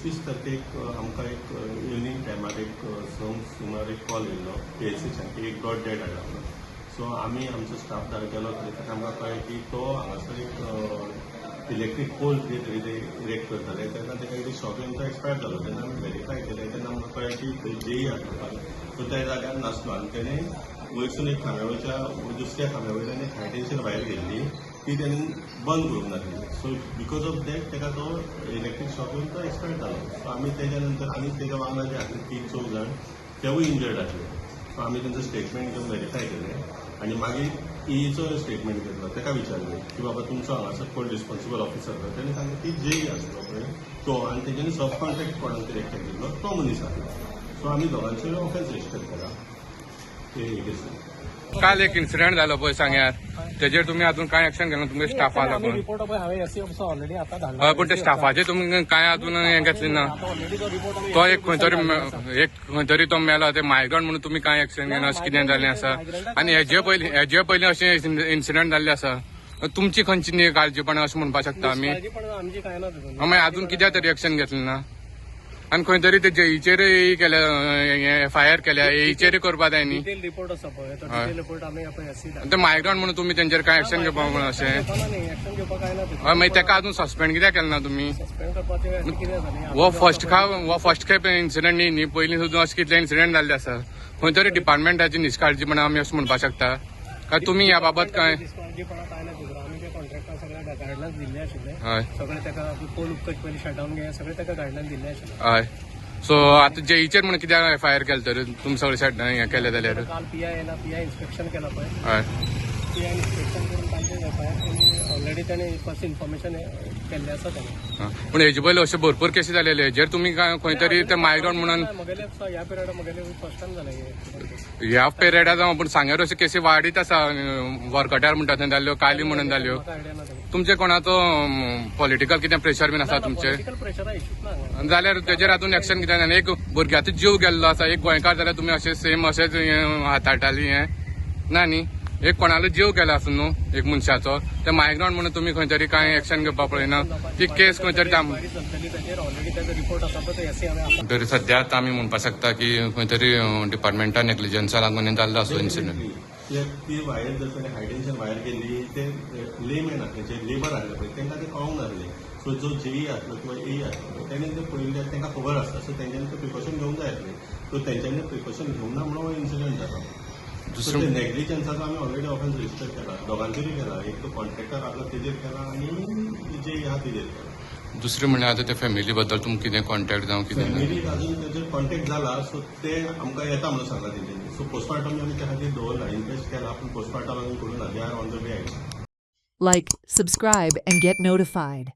25 तारखेक आमकां एक इवनिंग टायमार एक सुमार एक कॉल येयल्लो PSCच्यान की एक डॉट डेड आयला म्हणून. सो आमी आमचो स्टाफ धाड केलो तरी ताका आमकां कळ्ळें की तो हांगासर एक इलेक्ट्रीक पोल कितें तरी ते इरेक्ट करताले तेन्ना ताका कितें शॉक येवन तो एक्सपायर जालो. तेन्ना आमी व्हेरीफाय केलें तेन्ना आमकां कळ्ळें की थंय जेई आसलो सो त्या जाग्यार नासलो आनी तेणें वयरसून एक खांब्या दुसऱ्या खांब्या वयल्यान एक हाय टेन्शन वायर गेल्ली ती त्यांनी बंद करूंक नासली. सो बिकॉज ऑफ दॅट ताका तो इलेक्ट्रीक शॉक येवन तो एक्सपायर जालो. सो आमी तेज्या नंतर आनी तेज्या वांगडा जे आसले 3-4 जाण तेवूय इंजर्ड आसले. सो आमी तेंचो स्टेटमेंट घेवन व्हेरीफाय केलें आनी मागीर ईचो स्टेटमेंट घेतलो. ताका विचारलें की बाबा तुमचो हांगासर कोण रिस्पॉन्सिबल ऑफिसर तो. तेणें सांगलें की जेई आसलो पळय तो आनी तेज्यानी सब कॉन्ट्रॅक्ट कोणाक तरी एकट्याक दिल्लो तो मनीस आसलो. सो आमी दोगांचेर ऑफेन्स रजिस्टर केला ते केसीन. काल एक इन्सिडेंट जालो पळय सांग्यार तेजेर तुमी अजून काय एक्शन घेतलं तुमच्या स्टाफा लागून रिपोर्ट पळय हांवें एससी ऑफिसा ऑलरेडी आतां धाडला. हय पण ते स्टाफाचे तुमी काय अजून हें घेतलें ना. ऑलरेडी तो रिपोर्ट तो एक खंय तरी तो मेला ते मायग्रंट म्हणून तुमी काय एक्शन घेना अशें कितें जाल्लें आसा. आनी हेजे पयलीं अशें इन्सिडेंट जाल्ले आसा तुमची खंयची काळजीपण अशें म्हणपाक शकता आमी. पण आमची काय ना तितून. मागीर अजून कित्याक तरी एक्शन घेतलें ना. आनी खंय तरी ते जेईचेर केल्या फायर केल्या एईचेर करपा जाय न्ही. डिटेल रिपोर्ट आसा पळय तो डिटेल रिपोर्ट आमी एससी ते मायग्रंट म्हणून तुमी तेंचेर काय एक्शन घेवपाक म्हणून अशें एक्शन घेवपाक काय ना तितून. हय मागीर ताका अजून सस्पेंड कित्याक केलें ना तुमी. सस्पेंड करपाचें अशें कितें जालें. हो फर्स्ट खेप इन्सिडेंट न्ही पयलीं सुद्दां अशें कितले इन्सिडेंट जाल्ले आसा. खंय तरी डिपार्टमेंटाची निश्काळजीपण आमी अशें म्हणपाक शकता काय तुमी ह्या बाबत काय. निष्काळजीपणा काय ना तितून. आमी त्या कॉन्ट्रॅक्टाक सगळ्या गायडलायन्स दिल्ले आशिल्ले. हय सगळे ताका पोल उपकट पयलीं शटडावन घे सगळे ताका गायडलायन दिल्ले आशिल्ले. हय सो आतां जेईचेर म्हणून कित्याक फायर केलें तर तुमी सगळे सेट हें केलें जाल्यार. काल PI येयला PI इन्स्पेक्शन केला पळय. हय PI इन्स्पेक्शन करून तांचे एफआयआर ऑलरेडी ताणें फर्स्ट इन्फॉर्मेशन केल्लें आसा ताणें. पूण हेजे पयलीं अशे भरपूर केसी जालेले हेजेर तुमी खंय तरी ते मायग्रंट म्हणून म्हगेले ह्या पिरियडाक म्हगेले फर्स्ट टायम जालें हे. ह्या पिरियडाक जावं पूण सांग्यार अशे केसी वाडीत आसा. वरकट्यार म्हणटा थंय जाल्यो काली म्हणून जाल्यो. म्हाका आयडिया ना ताका. तुमचे कोणाचो पॉलिटिकल कितें प्रेशर बीन आसा तुमचे पॉलिटिकल प्रेशरा इशूच ना हांगा. जाल्यार तेजेर हातून एक्शन कितें जालें. एक भुरग्याचो जीव गेल्लो आसा एक गोंयकार जाल्यार तुमी अशें सेम अशेंच हाताळटाली हें ना न्ही. एक कोणालो जीव गेला आसूं न्हू एक मनशाचो ते मायग्रंट म्हणून तुमी खंय तरी काय एक्शन घेवपाक पळयना. ती केस खंय तरी इन्क्वायरी चलतली ताचेर ऑलरेडी ताचो रिपोर्ट आसा पळय तो एससी हांवें तरी सद्याक आमी म्हणपाक शकता की खंय तरी डिपार्टमेंटान नेग्लिजन्सा लागून जाल्लो असो इन्सिडंट. ती वायर जर कोणी हाय टेन्शन वायर गेल्ली ते लेमॅन आसले जे लेबर आसले पळय तांकां ते कळोंक नासलें. सो जो जेई आसलो किंवा ए आसलो तेणें ते पळयले तांकां खबर आसता. सो तेंच्यांनी ते प्रिकॉशन घेवंक जाय आसलें. सो तेंच्यांनी प्रिकॉशन घेवंक ना म्हणून हो इन्सिडंट जालो. सो ते नेग्लिजन्साचो आमी ऑलरेडी ऑफेन्स रजिस्टर केला दोगांचेरूय केला. एक तो कॉन्ट्रॅक्टर आसलो तेजेर केला आनी जेई आहा तेजेर केला. दुसरें म्हणल्यार आतां ते फॅमिली बद्दल तुमकां कितें कॉन्टॅक्ट जावं कितें फॅमिलीक अजून तेजेर कॉन्टॅक्ट जाला. सो ते आमकां येता म्हणून सांगला तेंच्यांनी. सो पोस्टमार्टम आमी त्या खातीर दवरला इन्क्वेस्ट केला पूण पोस्टमार्टम आमी करूं ना. They are on the way. Like, subscribe, and get notified.